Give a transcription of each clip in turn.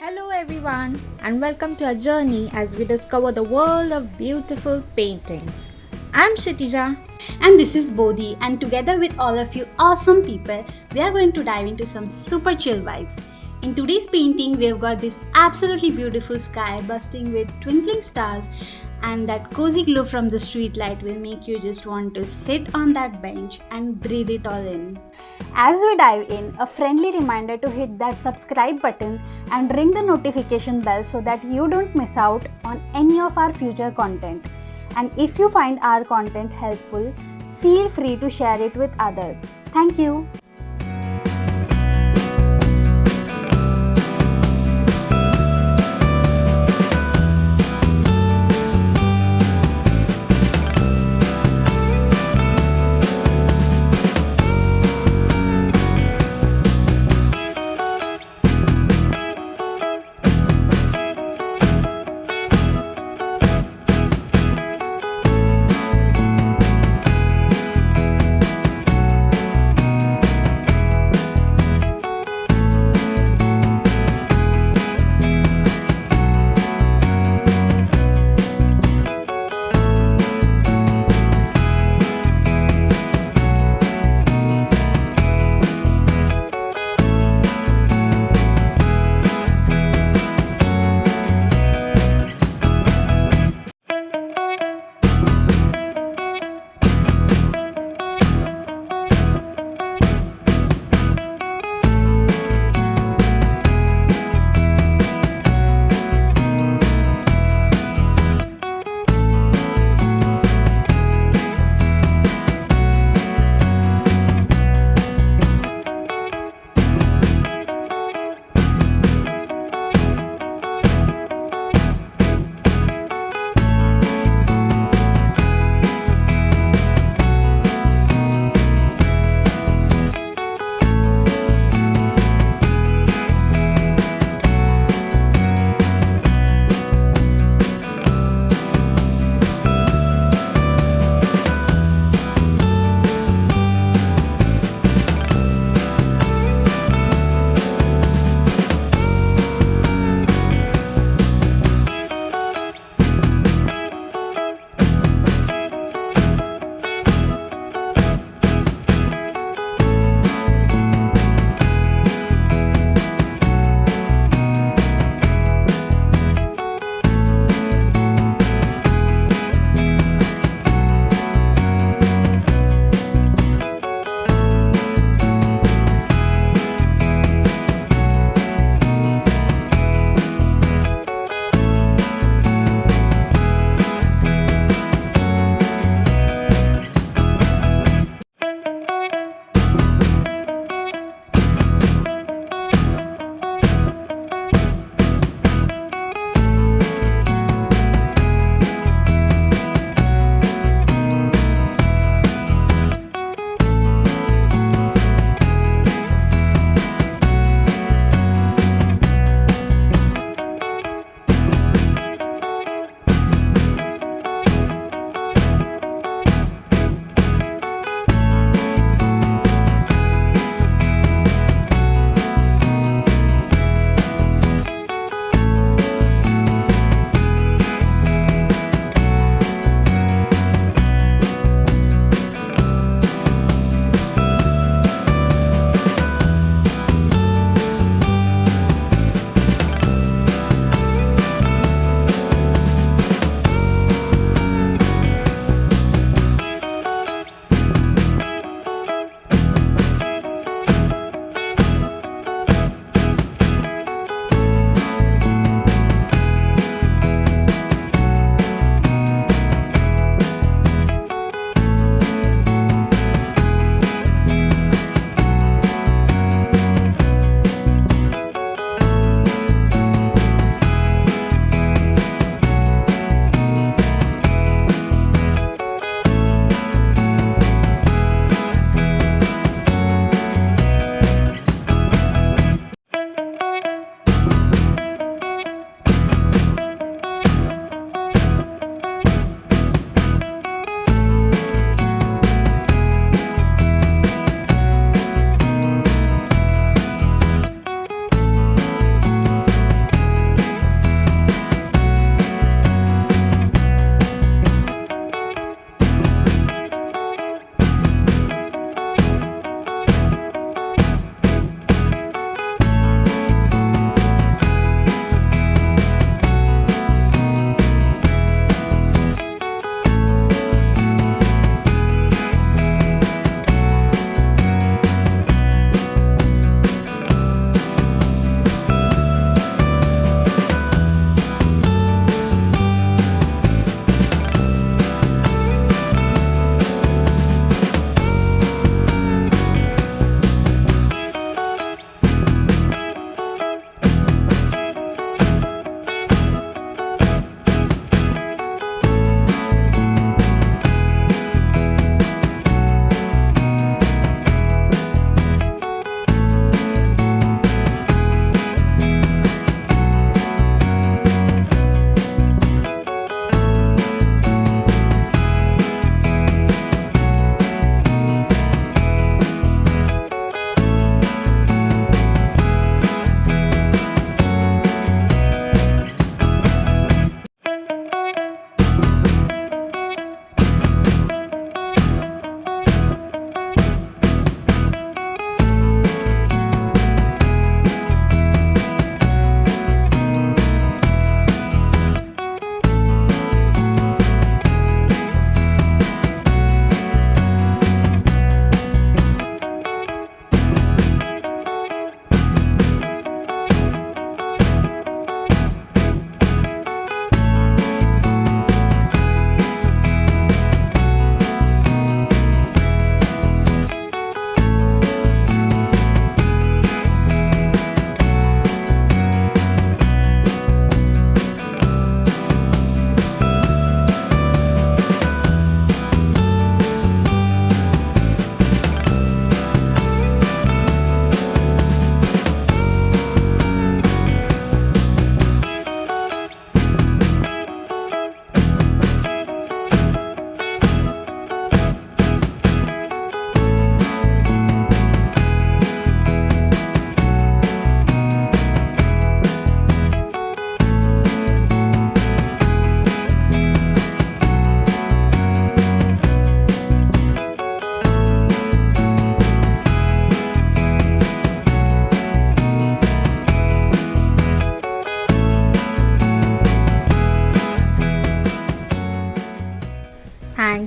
Hello, everyone, and welcome to our journey as we discover the world of beautiful paintings. I'm Shitija. And this is Bodhi, and together with all of you awesome people, we are going to dive into some super chill vibes. In today's painting, we have got this absolutely beautiful sky bursting with twinkling stars, and that cozy glow from the street light will make you just want to sit on that bench and breathe it all in. As we dive in, a friendly reminder to hit that subscribe button and ring the notification bell so that you don't miss out on any of our future content. And if you find our content helpful, feel free to share it with others. Thank you.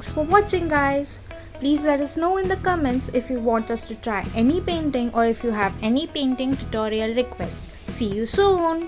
Thanks for watching, guys. Please let us know in the comments if you want us to try any painting or if you have any painting tutorial requests. See you soon.